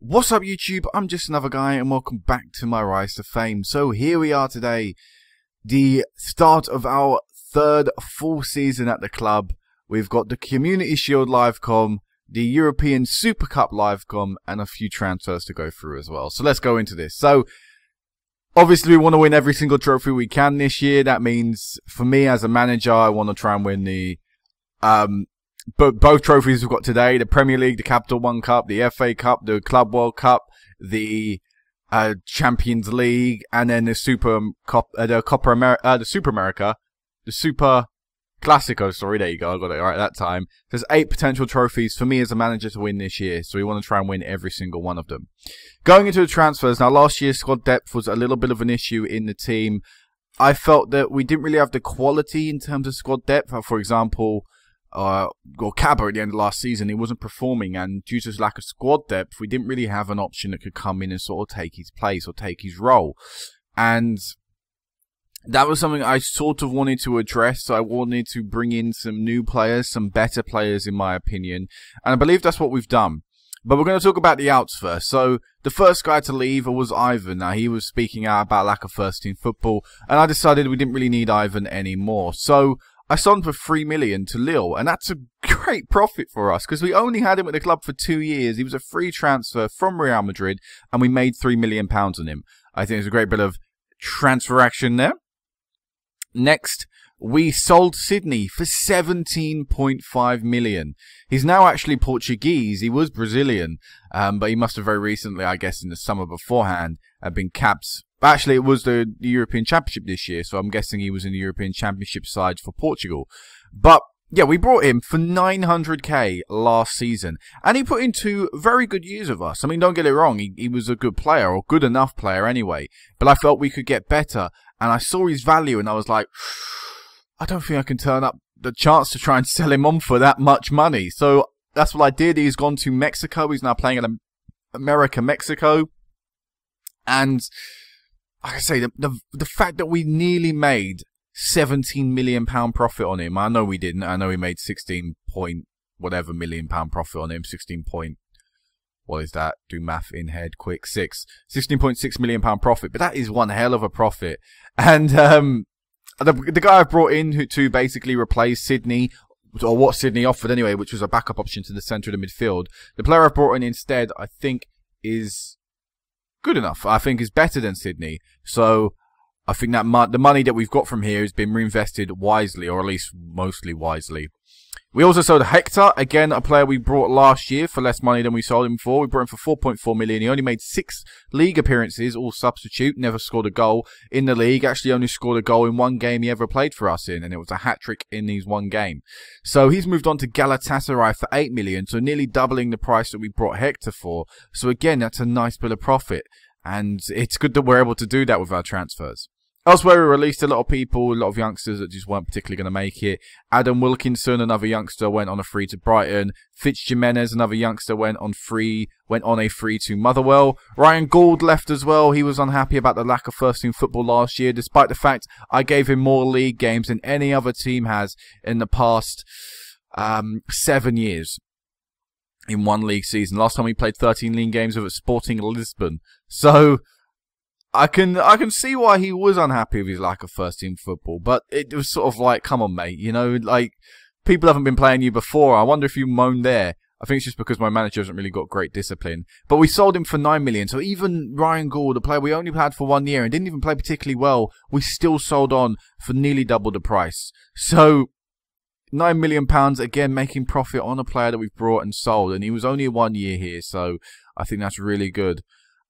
What's up YouTube, I'm just another guy and welcome back to my Rise to Fame. So here we are today, the start of our third full season at the club. We've got the Community Shield Livecom, the European Super Cup Livecom and a few transfers to go through as well. So let's go into this. So obviously we want to win every single trophy we can this year. That means for me as a manager, I want to try and win the but both trophies we've got today, the Premier League, the Capital One Cup, the FA Cup, the Club World Cup, the Champions League, and then the Super Classico, sorry, there you go, I got it right that time. There's 8 potential trophies for me as a manager to win this year, so we want to try and win every single one of them. Going into the transfers, now last year's squad depth was a little bit of an issue in the team. I felt that we didn't really have the quality in terms of squad depth. For example, Kaba at the end of last season, he wasn't performing, and due to his lack of squad depth, we didn't really have an option that could come in and sort of take his place or take his role. And that was something I sort of wanted to address. So I wanted to bring in some new players, some better players in my opinion, and I believe that's what we've done. But we're going to talk about the outs first. So the first guy to leave was Ivan. Now he was speaking out about lack of first team football, and I decided we didn't really need Ivan anymore. So I sold him for 3 million to Lille, and that's a great profit for us because we only had him at the club for 2 years. He was a free transfer from Real Madrid, and we made £3 million on him. I think it's a great bit of transfer action there. Next, we sold Sydney for 17.5 million. He's now actually Portuguese. He was Brazilian, but he must have very recently, I guess in the summer beforehand, been capped. Actually, it was the European Championship this year, so I'm guessing he was in the European Championship side for Portugal. But yeah, we brought him for 900k last season, and he put in 2 very good years of us. I mean, don't get it wrong, he was a good player, or good enough player anyway, but I felt we could get better, and I saw his value, and I was like, I don't think I can turn up the chance to try and sell him on for that much money. So that's what I did. He's gone to Mexico. He's now playing in America, Mexico, and like I say, the fact that we nearly made £17 million profit on him. I know we didn't. I know we made 16 point whatever million pound profit on him. 16 point, what is that? Do math in head quick. 16.6 million pound profit. But that is one hell of a profit. And the guy I brought in to basically replace Sydney, or what Sydney offered anyway, which was a backup option to the centre of the midfield. The player I brought in instead, I think, is good enough. I think is better than Sydney. So I think that the money that we've got from here has been reinvested wisely, or at least mostly wisely. We also sold Hector, again a player we brought last year for less money than we sold him for. We brought him for 4.4 million. He only made 6 league appearances, all substitute, never scored a goal in the league. Actually only scored a goal in 1 game he ever played for us in, and it was a hat-trick in his 1 game. So he's moved on to Galatasaray for 8 million, so nearly doubling the price that we brought Hector for. So again, that's a nice bit of profit, and it's good that we're able to do that with our transfers. Elsewhere, we released a lot of people, a lot of youngsters that just weren't particularly going to make it. Adam Wilkinson, another youngster, went on a free to Brighton. Fitz Jimenez, another youngster, went on a free to Motherwell. Ryan Gould left as well. He was unhappy about the lack of first team football last year, despite the fact I gave him more league games than any other team has in the past 7 years. In 1 league season. Last time we played 13 league games with Sporting Lisbon. So I can see why he was unhappy with his lack of first team football, but it was sort of like, come on mate, you know, like, people haven't been playing you before. I wonder if you moaned there. I think it's just because my manager hasn't really got great discipline. But we sold him for 9 million, so even Ryan Gould, a player we only had for 1 year and didn't even play particularly well, we still sold on for nearly double the price. So £9 million, again, making profit on a player that we've brought and sold, and he was only 1 year here, so I think that's really good.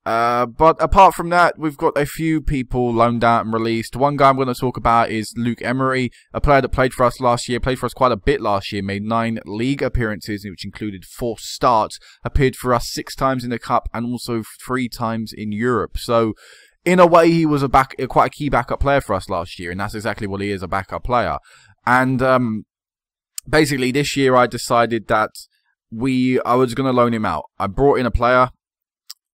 But apart from that, we've got a few people loaned out and released. One guy I'm going to talk about is Luke Emery, a player that played for us last year, played for us quite a bit last year, made 9 league appearances, which included 4 starts, appeared for us 6 times in the Cup and also 3 times in Europe. So in a way, he was quite a key backup player for us last year, and that's exactly what he is, a backup player. And basically, this year I decided that I was going to loan him out. I brought in a player.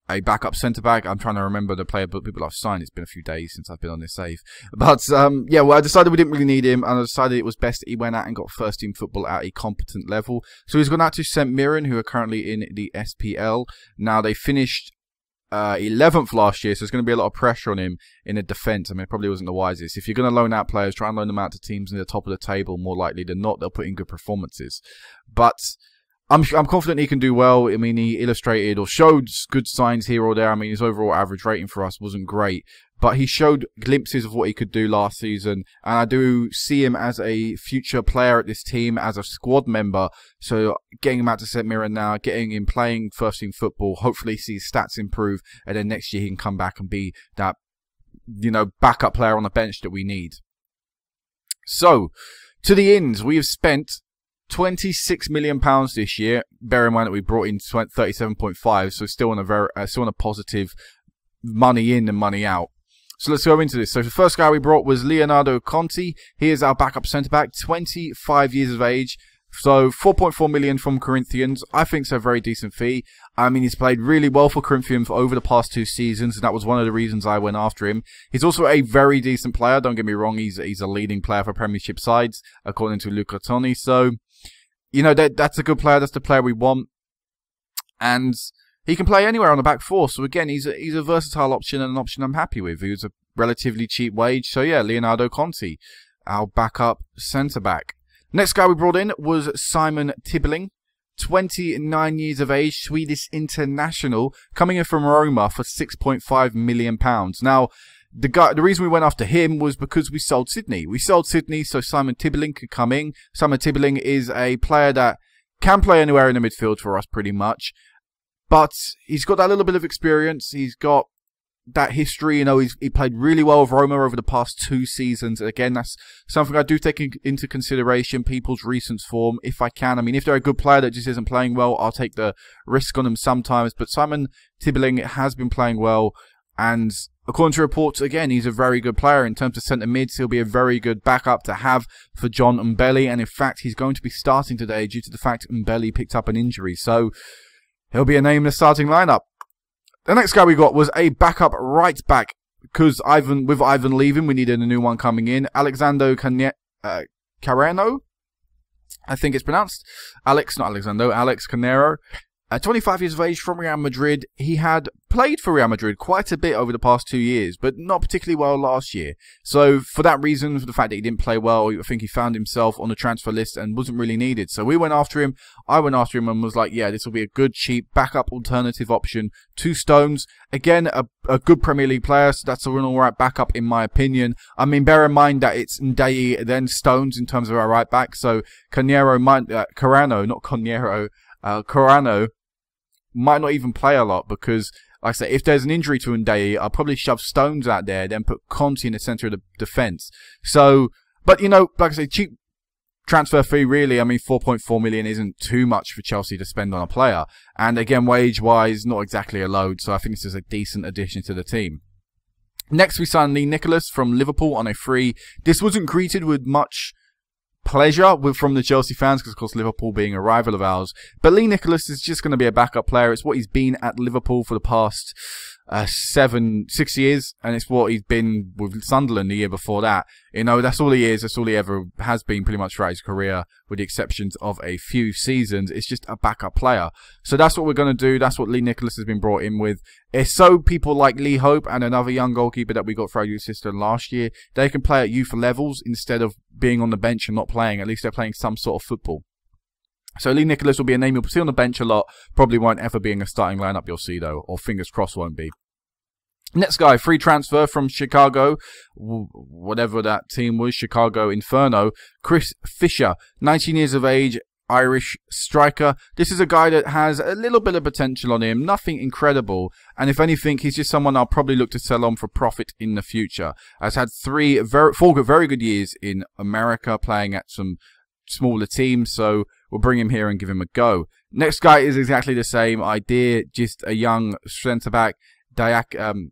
a backup centre-back. I'm trying to remember the player, but people I've signed. It's been a few days since I've been on this save. But, yeah, well, I decided we didn't really need him, and I decided it was best that he went out and got first-team football at a competent level. So he's gone out to St Mirren, who are currently in the SPL. Now, they finished 11th last year, so there's going to be a lot of pressure on him in the defence. I mean, it probably wasn't the wisest. If you're going to loan out players, try and loan them out to teams near the top of the table. More likely than not, they'll put in good performances. But I'm confident he can do well. I mean, he illustrated or showed good signs here or there. I mean, his overall average rating for us wasn't great, but he showed glimpses of what he could do last season. And I do see him as a future player at this team, as a squad member. So getting him out to St Mirren now, getting him playing first team football, hopefully see his stats improve. And then next year he can come back and be that, you know, backup player on the bench that we need. So, to the ins, we have spent £26 million this year. Bear in mind that we brought in 37.5, so still on a positive money in and money out. So let's go into this. So the first guy we brought was Leonardo Conti. He is our backup centre back, 25 years of age. So 4.4 million from Corinthians. I think it's a very decent fee. I mean, he's played really well for Corinthians over the past 2 seasons, and that was one of the reasons I went after him. He's also a very decent player. Don't get me wrong. He's a leading player for Premiership sides, according to Luca Toni. So, you know, that's a good player. That's the player we want. And he can play anywhere on the back four. So again, he's a versatile option and an option I'm happy with. He was a relatively cheap wage. So yeah, Leonardo Conti, our backup centre-back. Next guy we brought in was Simon Tibeling, 29 years of age, Swedish international, coming in from Roma for £6.5 million. Now, the reason we went after him was because we sold Sydney. We sold Sydney so Simon Tibeling could come in. Simon Tibeling is a player that can play anywhere in the midfield for us pretty much. But he's got that little bit of experience. He's got that history. You know, he played really well with Roma over the past 2 seasons. Again, that's something I do take into consideration, people's recent form, if I can. I mean, if they're a good player that just isn't playing well, I'll take the risk on them sometimes. But Simon Tibeling has been playing well. And according to reports, again, he's a very good player. In terms of centre mids, he'll be a very good backup to have for John Mbele. And in fact, he's going to be starting today due to the fact Mbele picked up an injury. So he'll be a name in the starting lineup. The next guy we got was a backup right back, because with Ivan leaving, we needed a new one coming in. Alexandro Carreno, I think it's pronounced. Alex Carreno. 25 years of age, from Real Madrid. He had played for Real Madrid quite a bit over the past 2 years, but not particularly well last year. So for that reason, for the fact that he didn't play well, I think he found himself on the transfer list and wasn't really needed. So we went after him. I went after him and was like, yeah, this will be a good, cheap, backup alternative option to Stones. Again, a good Premier League player, so that's an alright backup in my opinion. I mean, bear in mind that it's Ndeye, then Stones in terms of our right back. So Carrano might not even play a lot because, like I say, if there's an injury to Ndeye, I'll probably shove Stones out there, then put Conti in the centre of the defence. So, but you know, like I say, cheap transfer fee really. I mean, 4.4 million isn't too much for Chelsea to spend on a player. And again, wage-wise, not exactly a load. So I think this is a decent addition to the team. Next, we signed Lee Nicholas from Liverpool on a free. This wasn't greeted with much pleasure from the Chelsea fans, because of course Liverpool being a rival of ours. But Lee Nicholas is just going to be a backup player. It's what he's been at Liverpool for the past 6 years, and it's what he's been with Sunderland the year before that. You know, that's all he is. That's all he ever has been pretty much throughout his career, with the exceptions of a few seasons. It's just a backup player. So that's what we're going to do. That's what Lee Nicholas has been brought in with. It's so people like Lee Hope and another young goalkeeper that we got for our youth system last year, they can play at youth levels instead of being on the bench and not playing. At least they're playing some sort of football. So Lee Nicholas will be a name you'll see on the bench a lot. Probably won't ever be in a starting lineup you'll see though, or fingers crossed won't be. Next guy, free transfer from Chicago, whatever that team was, Chicago Inferno. Chris Fisher, 19 years of age, Irish striker. This is a guy that has a little bit of potential on him, nothing incredible. And if anything, he's just someone I'll probably look to sell on for profit in the future. Has had four very good years in America, playing at some smaller teams, so we'll bring him here and give him a go. Next guy is exactly the same idea, just a young centre-back, Diakite,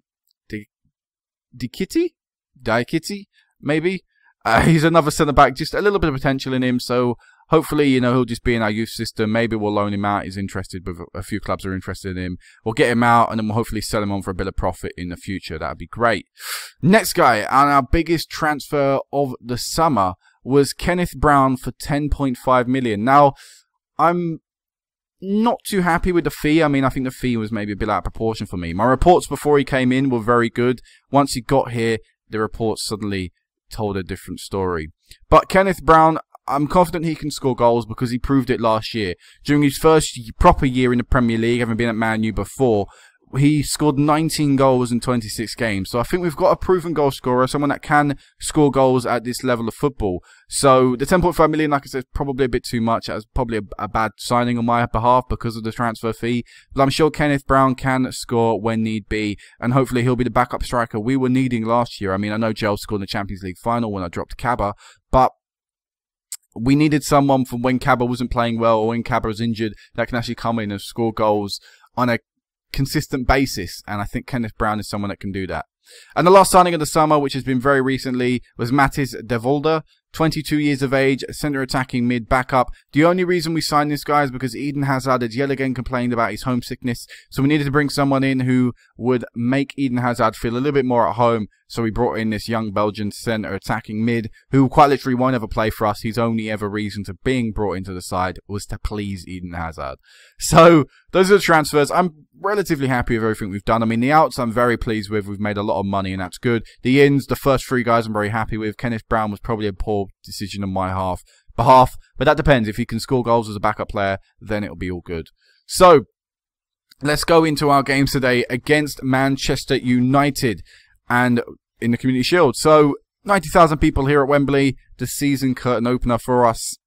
maybe. He's another centre-back, just a little bit of potential in him, so hopefully, you know, he'll just be in our youth system. Maybe we'll loan him out. He's interested, with a few clubs are interested in him. We'll get him out, and then we'll hopefully sell him on for a bit of profit in the future. That'd be great. Next guy, and our biggest transfer of the summer, was Kenneth Brown for 10.5 million. Now, I'm not too happy with the fee. I mean, I think the fee was maybe a bit out of proportion for me. My reports before he came in were very good. Once he got here, the reports suddenly told a different story. But Kenneth Brown, I'm confident he can score goals because he proved it last year. During his first proper year in the Premier League, having been at Man U before, he scored 19 goals in 26 games. So I think we've got a proven goal scorer, someone that can score goals at this level of football. So the 10.5 million, like I said, is probably a bit too much. That's probably a bad signing on my behalf because of the transfer fee. But I'm sure Kenneth Brown can score when need be. And hopefully he'll be the backup striker we were needing last year. I mean, I know Gel scored in the Champions League final when I dropped Kaba. But we needed someone from when Kaba wasn't playing well or when Kaba was injured that can actually come in and score goals on a consistent basis, and I think Kenneth Brown is someone that can do that. And the last signing of the summer, which has been very recently, was Matthijs de Volder, 22 years of age, centre attacking mid backup. The only reason we signed this guy is because Eden Hazard had yet again complained about his homesickness, so we needed to bring someone in who would make Eden Hazard feel a little bit more at home. So we brought in this young Belgian centre attacking mid, who quite literally won't ever play for us. His only ever reason to being brought into the side was to please Eden Hazard. So those are the transfers. I'm relatively happy with everything we've done. I mean, the outs I'm very pleased with. We've made a lot of money, and that's good. The ins, the first three guys I'm very happy with. Kenneth Brown was probably a poor decision on my behalf, but that depends. If he can score goals as a backup player, then it'll be all good. So let's go into our games today against Manchester United and in the Community Shield. So 90,000 people here at Wembley, the season curtain opener for us,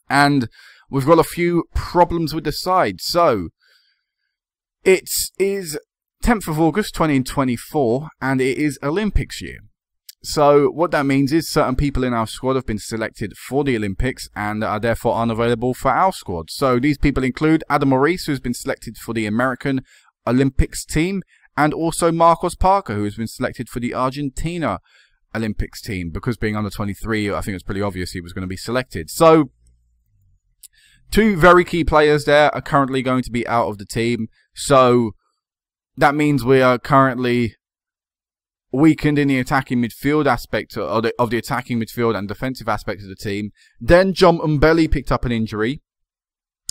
and we've got a few problems with the side. So it is 10th of August 2024, and it is Olympics year. So what that means is certain people in our squad have been selected for the Olympics and are therefore unavailable for our squad. So these people include Adam Maurice, who has been selected for the American Olympics team, and also Marcos Parker, who has been selected for the Argentina Olympics team. Because being under 23, I think it's pretty obvious he was going to be selected. So two very key players there are currently going to be out of the team. So that means we are currently weakened in the attacking midfield aspect of the attacking midfield and defensive aspect of the team. Then John Mbele picked up an injury.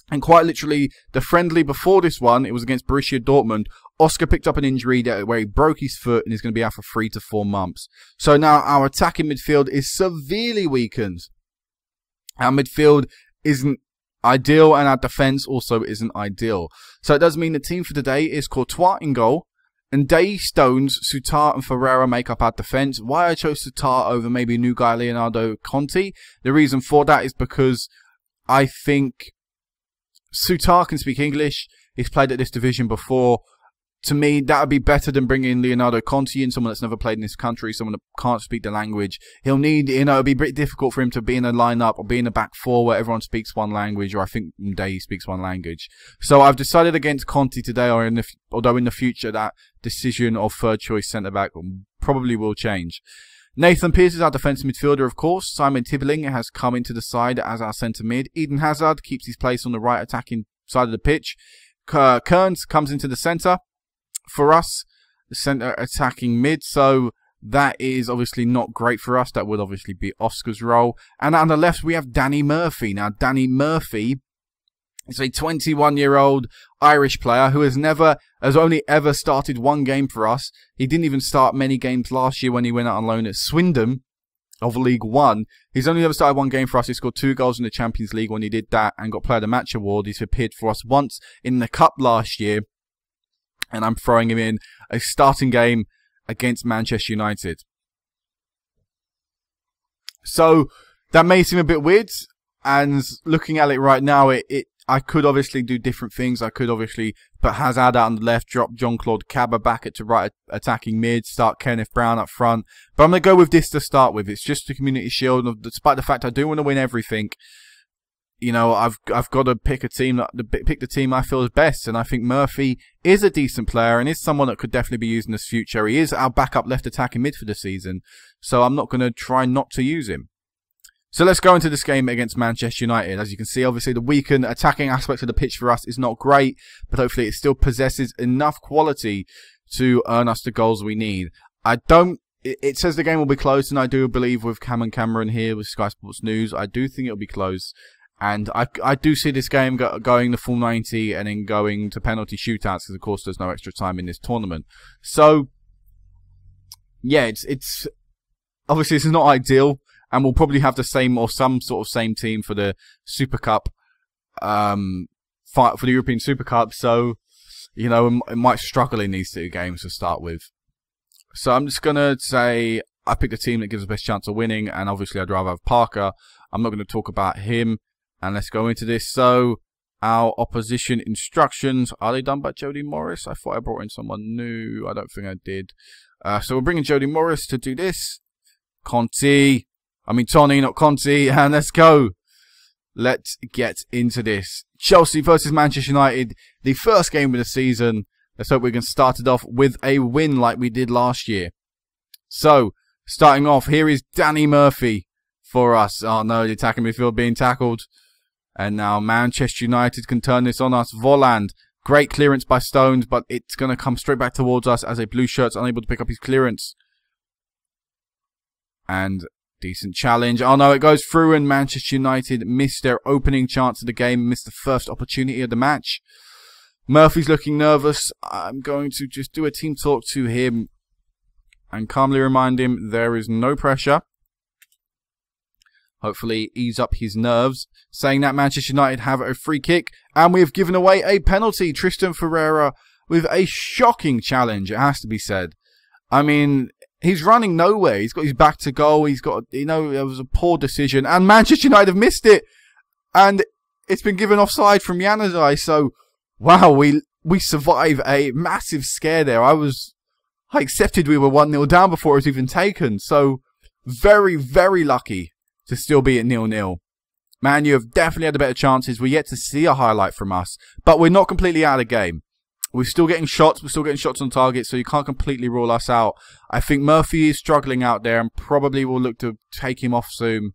And quite literally, the friendly before this one, it was against Borussia Dortmund. Oscar picked up an injury where he broke his foot and is going to be out for 3 to 4 months. So now our attacking midfield is severely weakened. Our midfield isn't ideal, and our defence also isn't ideal. So it does mean the team for today is Courtois in goal, and Day, Stones, Sutar and Ferreira make up our defence. Why I chose Sutar over maybe new guy Leonardo Conti, the reason for that is because I think Sutar can speak English. He's played at this division before. To me, that would be better than bringing Leonardo Conti in, someone that's never played in this country, someone that can't speak the language. He'll need, it'll be pretty difficult for him to be in a lineup or be in a back four where everyone speaks one language, or I think Day speaks one language. So I've decided against Conti today, although in the future that decision of third choice centre back probably will change. Nathan Pearce is our defensive midfielder, of course. Simon Tibeling has come into the side as our centre mid. Eden Hazard keeps his place on the right attacking side of the pitch. Kearns comes into the centre for us, the centre attacking mid. So that is obviously not great for us. That would obviously be Oscar's role. And on the left, we have Danny Murphy. Now, Danny Murphy is a 21-year-old Irish player who has only ever started one game for us. He didn't even start many games last year when he went out on loan at Swindon of League One. He's only ever started one game for us. He scored 2 goals in the Champions League when he did that and got Player of the Match award. He's appeared for us once in the Cup last year, and I'm throwing him in a starting game against Manchester United. So that may seem a bit weird, and looking at it right now, I could obviously do different things. I could obviously put Hazard out on the left, drop Jean-Claude Kaba back at to right attacking mid, start Kenneth Brown up front. But I'm going to go with this to start with. It's just the Community Shield. Despite the fact I do want to win everything, you know, I've got to pick a team pick the team I feel is best. And I think Murphy is a decent player and is someone that could definitely be used in this future. He is our backup left attacking mid for the season, so I'm not going to try not to use him. So let's go into this game against Manchester United. As you can see, obviously the weakened attacking aspect of the pitch for us is not great, but hopefully it still possesses enough quality to earn us the goals we need. It says the game will be close, and I do believe with Cam and Cameron here with Sky Sports News, I do think it'll be close. And I do see this game going the full 90 and then going to penalty shootouts, because of course there's no extra time in this tournament. So, yeah, it's obviously it's not ideal. And we'll probably have the same or some sort of same team for the Super Cup, fight for the European Super Cup. So, you know, it might struggle in these two games to start with. So I'm just going to say I picked a team that gives the best chance of winning. And obviously I'd rather have Parker. I'm not going to talk about him. And let's go into this. So our opposition instructions. Are they done by Jody Morris? I thought I brought in someone new. I don't think I did. So we're bringing Jody Morris to do this. Tony, not Conte, and let's go. Let's get into this. Chelsea versus Manchester United, the first game of the season. Let's hope we can start it off with a win like we did last year. So, starting off, here is Danny Murphy for us. Oh no, the attacking midfield being tackled. And now Manchester United can turn this on us. Volland, great clearance by Stones, but it's going to come straight back towards us as a blue shirt's unable to pick up his clearance. And decent challenge. Oh no, it goes through, and Manchester United missed their opening chance of the game, missed the first opportunity of the match. Murphy's looking nervous. I'm going to just do a team talk to him and calmly remind him there is no pressure. Hopefully ease up his nerves. Saying that, Manchester United have a free kick, and we have given away a penalty. Tristan Ferreira with a shocking challenge, it has to be said. I mean, he's running nowhere. He's got his back to goal. He's got, you know, it was a poor decision. And Manchester United have missed it. And it's been given offside from Januzaj. So, wow, we survived a massive scare there. I accepted we were 1-0 down before it was even taken. So, very, very lucky to still be at 0-0. Man, you have definitely had the better chances. We're yet to see a highlight from us. But we're not completely out of the game. We're still getting shots. We're still getting shots on target, so you can't completely rule us out. I think Murphy is struggling out there and probably will look to take him off soon.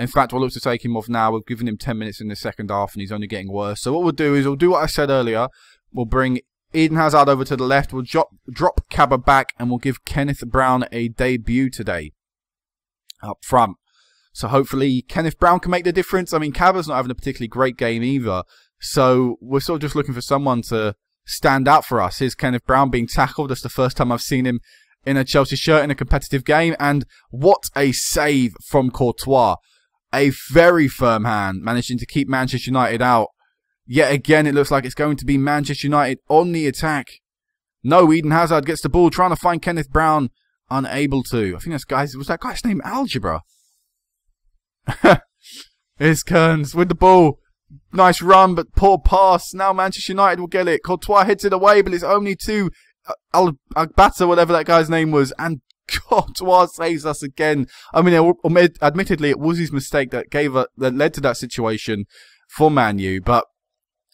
In fact, we'll look to take him off now. We've given him 10 minutes in the second half, and he's only getting worse. So what we'll do is we'll do what I said earlier. We'll bring Eden Hazard over to the left. We'll drop Kaba back, and we'll give Kenneth Brown a debut today up front. So hopefully Kenneth Brown can make the difference. I mean, Kaba's not having a particularly great game either. So we're sort of just looking for someone to stand out for us. Here's Kenneth Brown being tackled. That's the first time I've seen him in a Chelsea shirt in a competitive game. And what a save from Courtois. A very firm hand, managing to keep Manchester United out. Yet again, it looks like it's going to be Manchester United on the attack. No, Eden Hazard gets the ball, trying to find Kenneth Brown. Unable to. I think was that guy's name Algebra? Here's Kearns with the ball. Nice run, but poor pass. Now Manchester United will get it. Courtois hits it away, but it's only to Agbata, whatever that guy's name was. And Courtois saves us again. I mean, admittedly, it was his mistake that led to that situation for Man U, but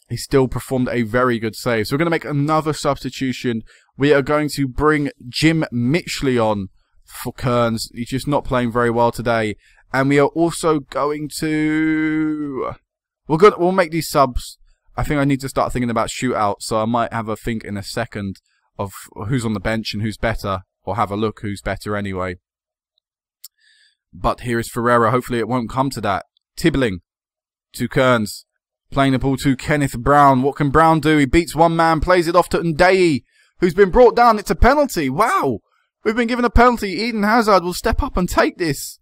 he still performed a very good save. So we're going to make another substitution. We are going to bring Jim Mitchley on for Kearns. He's just not playing very well today. And we are also going to... We'll make these subs. I think I need to start thinking about shootout, so I might have a think in a second of who's on the bench and who's better, or have a look who's better anyway. But here is Ferreira. Hopefully it won't come to that. Tibbling to Kearns. Playing the ball to Kenneth Brown. What can Brown do? He beats one man, plays it off to Ndeye, who's been brought down. It's a penalty. Wow. We've been given a penalty. Eden Hazard will step up and take this.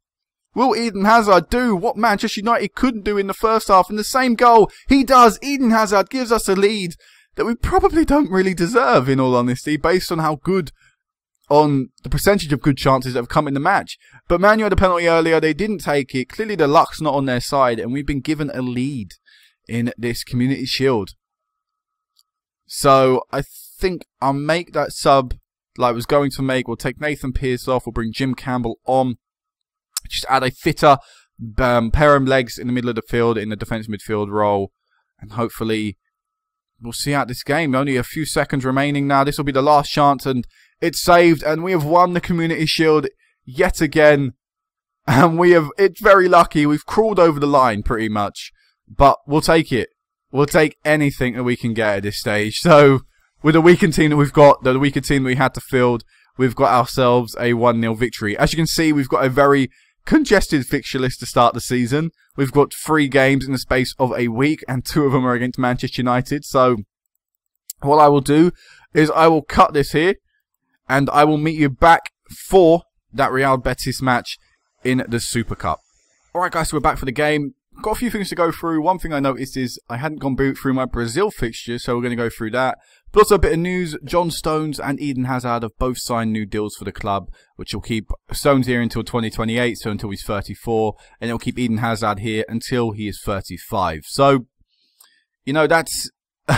Will Eden Hazard do what Manchester United couldn't do in the first half in the same goal? He does. Eden Hazard gives us a lead that we probably don't really deserve, in all honesty, based on how good, on the percentage of good chances that have come in the match. But Man U had a penalty earlier. They didn't take it. Clearly the luck's not on their side, and we've been given a lead in this Community Shield. So I think I'll make that sub like I was going to make. We'll take Nathan Pearce off. We'll bring Jim Campbell on. Just add a fitter, pair of legs in the middle of the field in the defensive midfield role. And hopefully we'll see out this game. Only a few seconds remaining now. This will be the last chance, and it's saved. And we have won the Community Shield yet again. And it's very lucky. We've crawled over the line pretty much, but we'll take it. We'll take anything that we can get at this stage. So, with the weakened team that we've got, the weaker team that we had to field, we've got ourselves a 1-0 victory. As you can see, we've got a very congested fixture list to start the season. We've got 3 games in the space of a week, and 2 of them are against Manchester United. So, what I will do is I will cut this here, and I will meet you back for that Real Betis match in the Super Cup. Alright guys, so we're back for the game. Got a few things to go through. One thing I noticed is I hadn't gone through my Brazil fixture, so we're going to go through that. But also a bit of news. John Stones and Eden Hazard have both signed new deals for the club, which will keep Stones here until 2028, so until he's 34, and it'll keep Eden Hazard here until he is 35. So, you know, that's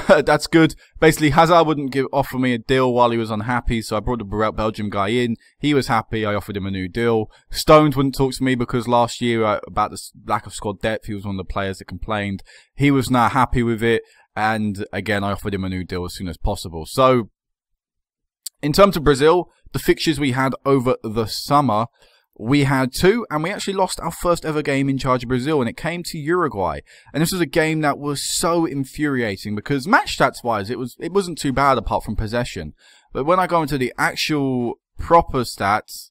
that's good. Basically, Hazard wouldn't offer me a deal while he was unhappy, so I brought the Belgium guy in. He was happy. I offered him a new deal. Stones wouldn't talk to me because last year, about the lack of squad depth, he was one of the players that complained. He was not happy with it, and again, I offered him a new deal as soon as possible. So, in terms of Brazil, the fixtures we had over the summer, we had 2, and we actually lost our first ever game in charge of Brazil, and it came to Uruguay. And this was a game that was so infuriating because match stats wise, it wasn't too bad apart from possession. But when I go into the actual proper stats,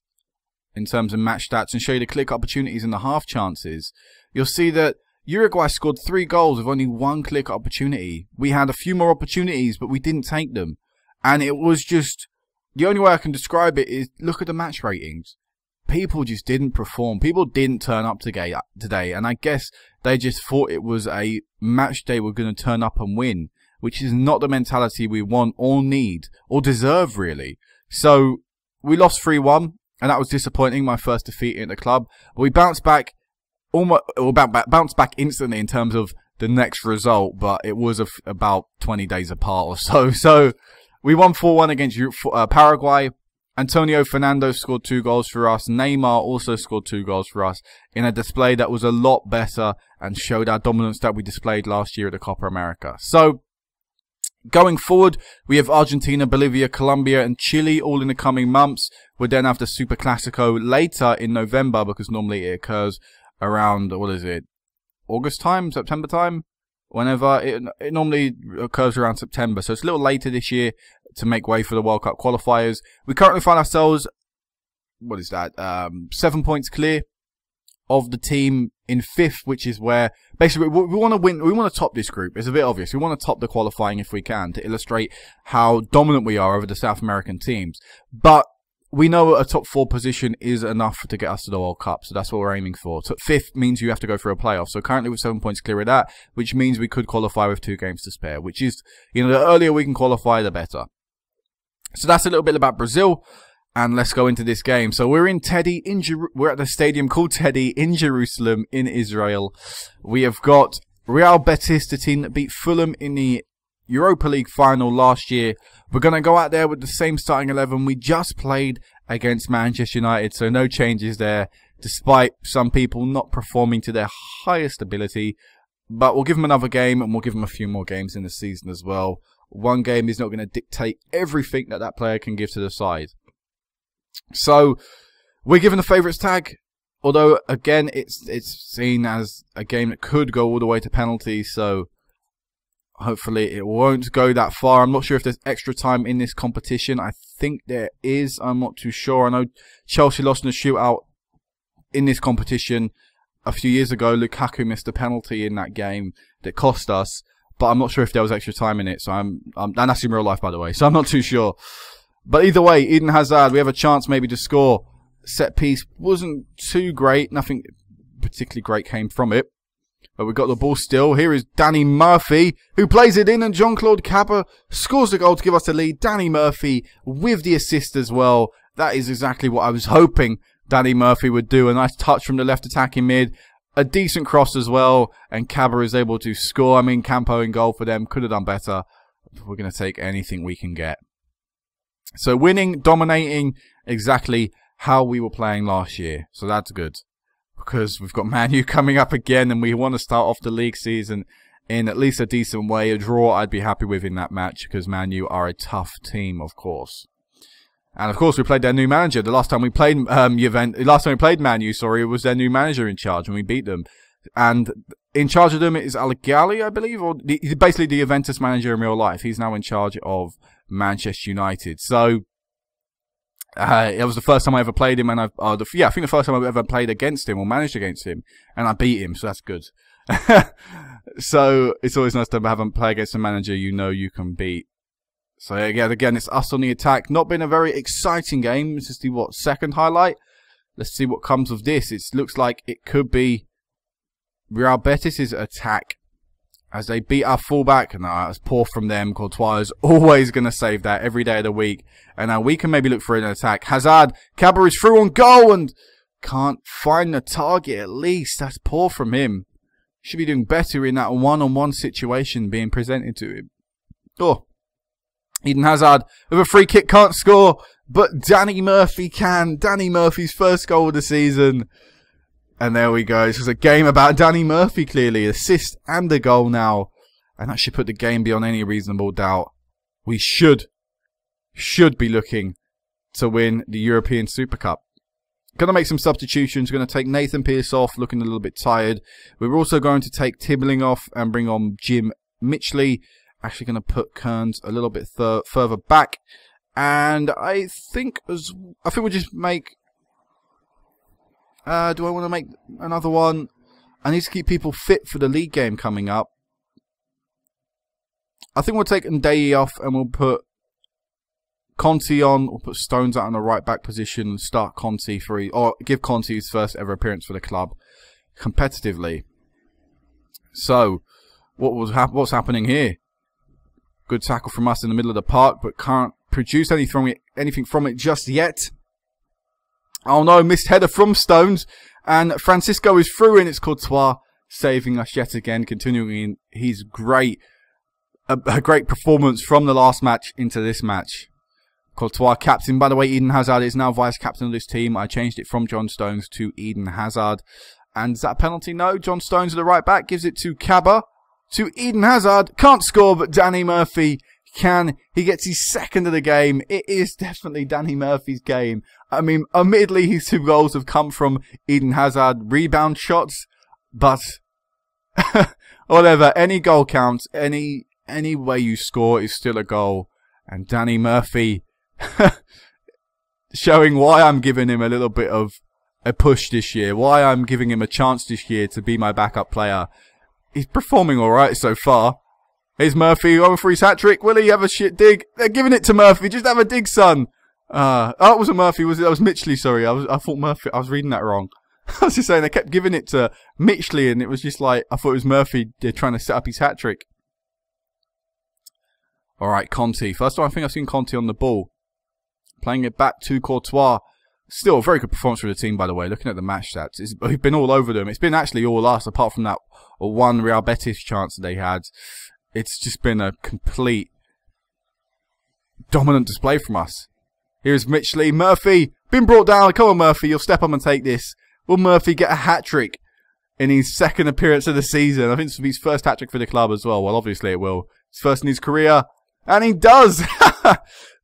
in terms of match stats, and show you the click opportunities and the half chances, you'll see that Uruguay scored 3 goals with only 1 click opportunity. We had a few more opportunities, but we didn't take them. And it was just, the only way I can describe it is look at the match ratings. People just didn't perform. People didn't turn up today, and I guess they just thought it was a match they were going to turn up and win, which is not the mentality we want or need or deserve, really. So, we lost 3-1, and that was disappointing, my first defeat in the club. But we bounced back, bounced back instantly in terms of the next result, but it was about 20 days apart or so. So, we won 4-1 against Paraguay. Antonio Fernando scored 2 goals for us. Neymar also scored 2 goals for us in a display that was a lot better and showed our dominance that we displayed last year at the Copa America. So, going forward, we have Argentina, Bolivia, Colombia and Chile all in the coming months. We'll then have the Super Clasico later in November because normally it occurs around, August time, September time? Whenever it normally occurs around September, so it's a little later this year to make way for the World Cup qualifiers. We currently find ourselves, 7 points clear of the team in 5th, which is where basically we want to win. We want to top this group. It's a bit obvious. We want to top the qualifying if we can to illustrate how dominant we are over the South American teams. But we know a top 4 position is enough to get us to the World Cup, so that's what we're aiming for. So 5th means you have to go for a playoff. So currently we're 7 points clear of that, which means we could qualify with 2 games to spare, which is, the earlier we can qualify, the better. So that's a little bit about Brazil, and let's go into this game. So we're in we're at the stadium called Teddy in Jerusalem, in Israel. We have got Real Betis, the team that beat Fulham in the Europa League final last year. We're going to go out there with the same starting 11 we just played against Manchester United, so no changes there, despite some people not performing to their highest ability. But we'll give them another game, and we'll give them a few more games in the season as well. One game is not going to dictate everything that player can give to the side. So, we're given the favourites tag, although, again, it's seen as a game that could go all the way to penalties, so hopefully it won't go that far. I'm not sure if there's extra time in this competition. I think there is. I'm not too sure. I know Chelsea lost in a shootout in this competition a few years ago. Lukaku missed a penalty in that game that cost us, but I'm not sure if there was extra time in it. So and that's in real life, by the way. So I'm not too sure. But either way, Eden Hazard, we have a chance maybe to score. Set piece wasn't too great. Nothing particularly great came from it. But we got the ball still. Here is Danny Murphy, who plays it in, and Jean-Claude Capper scores the goal to give us the lead. Danny Murphy with the assist as well. That is exactly what I was hoping Danny Murphy would do. A nice touch from the left attacking mid. A decent cross as well. And Capper is able to score. I mean, Campo in goal for them. Could have done better. We're going to take anything we can get. So winning, dominating, exactly how we were playing last year. So that's good. Because we've got Man U coming up again, and we want to start off the league season in at least a decent way. A draw I'd be happy with in that match, because Man U are a tough team, of course. And of course, we played their new manager. The last time we played Man U, it was their new manager in charge, and we beat them. And in charge of them is Allegri, I believe, or he's basically the Juventus manager in real life. He's now in charge of Manchester United. So it was the first time I ever played him, and I think the first time I ever played against him or managed against him, and I beat him. So that's good. So it's always nice to have him play against a manager you can beat. So again, it's us on the attack. Not been a very exciting game. This is the second highlight. Let's see what comes of this. It looks like it could be Real Betis' attack as they beat our fullback. No, it's poor from them. Courtois is always going to save that every day of the week. And now we can maybe look for an attack. Hazard, Kaba is through on goal and can't find the target at least. That's poor from him. Should be doing better in that one-on-one situation being presented to him. Oh. Eden Hazard with a free kick, can't score, but Danny Murphy can. Danny Murphy's first goal of the season. And there we go. This was a game about Danny Murphy, clearly. Assist and a goal now. And that should put the game beyond any reasonable doubt. We should be looking to win the European Super Cup. Going to make some substitutions. Going to take Nathan Pearce off, looking a little bit tired. We're also going to take Tibbling off and bring on Jim Mitchley. Actually going to put Kearns a little bit further back. And I think we'll just make... do I want to make another one? I need to keep people fit for the league game coming up. I think we'll take Ndeye off and we'll put Conte on. We'll put Stones out in the right back position and start Conte or give Conte his first ever appearance for the club competitively. So, what's happening here? Good tackle from us in the middle of the park, but can't produce anything from it just yet. Oh no, missed header from Stones. And Francisco is through and it's Courtois saving us yet again, continuing his a great performance from the last match into this match. Courtois captain. By the way, Eden Hazard is now vice captain of this team. I changed it from John Stones to Eden Hazard. And is that a penalty? No. John Stones at the right back gives it to Kaba. To Eden Hazard. Can't score, but Danny Murphy can. He gets his second of the game. It is definitely Danny Murphy's game. I mean, admittedly, his 2 goals have come from Eden Hazard rebound shots, but whatever. Any goal counts. Any way you score is still a goal. And Danny Murphy showing why I'm giving him a little bit of a push this year. Why I'm giving him a chance this year to be my backup player. He's performing alright so far. Here's Murphy going for his hat-trick. Will he have a shit dig? They're giving it to Murphy. Just have a dig, son. Oh, it wasn't Murphy, was it? That was Mitchley, sorry. I thought Murphy. I was reading that wrong. I was just saying they kept giving it to Mitchley and it was just like, I thought it was Murphy trying to set up his hat-trick. Alright, Conte. First time I think I've seen Conte on the ball. Playing it back to Courtois. Still a very good performance for the team, by the way. Looking at the match stats, we've been all over them. It's been actually all us, apart from that one Real Betis chance that they had. It's just been a complete dominant display from us. Here's Mitchley. Murphy, been brought down. Come on, Murphy, you'll step up and take this. Will Murphy get a hat-trick in his second appearance of the season? I think this will be his first hat-trick for the club as well. Well, obviously it will. It's first in his career. And he does!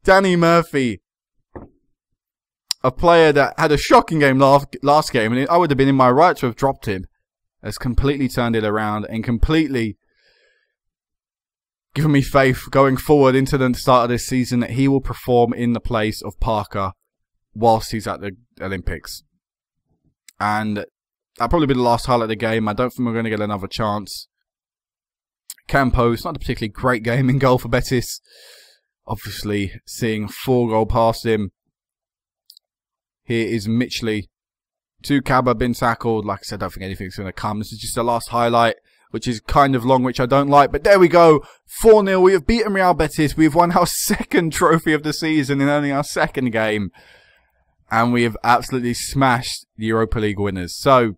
Danny Murphy. A player that had a shocking game last game, and I would have been in my right to have dropped him, has completely turned it around and completely given me faith going forward into the start of this season that he will perform in the place of Parker whilst he's at the Olympics. And that'll probably be the last highlight of the game. I don't think we're going to get another chance. Campos, not a particularly great game in goal for Betis. Obviously, seeing 4 goals past him. Here is Mitchley. 2 Kaba been tackled. Like I said, I don't think anything's going to come. This is just the last highlight, which is kind of long, which I don't like. But there we go. 4-0. We have beaten Real Betis. We've won our 2nd trophy of the season in only our 2nd game. And we have absolutely smashed the Europa League winners. So,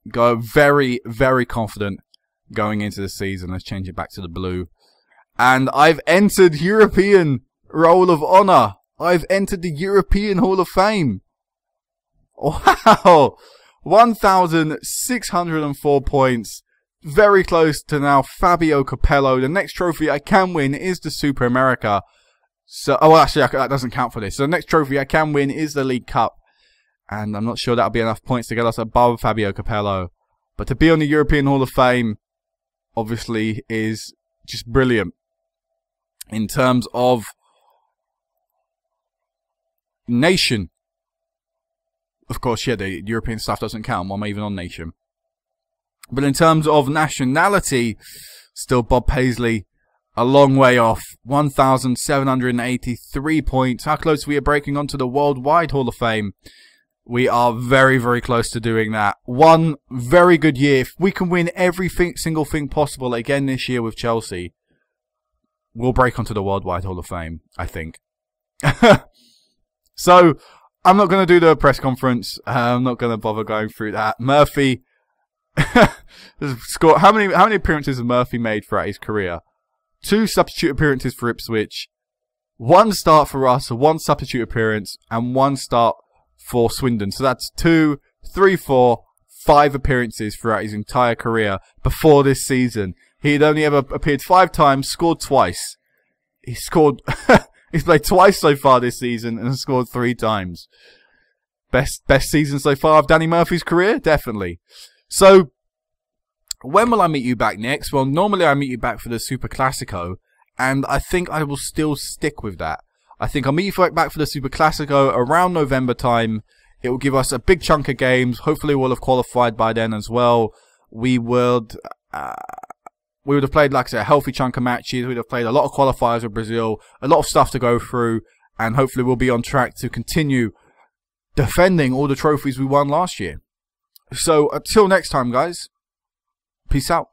go very, very confident going into the season. Let's change it back to the blue. And I've entered European Roll of Honor. I've entered the European Hall of Fame. Wow. 1,604 points. Very close to now Fabio Capello. The next trophy I can win is the Super America. So, oh, actually, that doesn't count for this. So the next trophy I can win is the League Cup. And I'm not sure that'll be enough points to get us above Fabio Capello. But to be on the European Hall of Fame, obviously, is just brilliant. In terms of nation. Of course, yeah, the European stuff doesn't count. I'm even on nation. But in terms of nationality, still Bob Paisley, a long way off. 1,783 points. How close we are breaking onto the Worldwide Hall of Fame? We are very, very close to doing that. One very good year. If we can win every single thing possible again this year with Chelsea, we'll break onto the Worldwide Hall of Fame, I think. So, I'm not going to do the press conference. I'm not going to bother going through that. Murphy scored. How many appearances has Murphy made throughout his career? 2 substitute appearances for Ipswich, 1 start for us, 1 substitute appearance, and 1 start for Swindon. So that's 2, 3, 4, 5 appearances throughout his entire career before this season. He had only ever appeared 5 times, scored twice. He's played twice so far this season and scored 3 times. Best season so far of Danny Murphy's career? Definitely. So, when will I meet you back next? Well, normally I meet you back for the Super Classico, and I think I will still stick with that. I think I'll meet you back for the Super Classico around November time. It will give us a big chunk of games. Hopefully we'll have qualified by then as well. We would have played, like I said, a healthy chunk of matches. We'd have played a lot of qualifiers with Brazil, a lot of stuff to go through, and hopefully we'll be on track to continue defending all the trophies we won last year. So, until next time, guys. Peace out.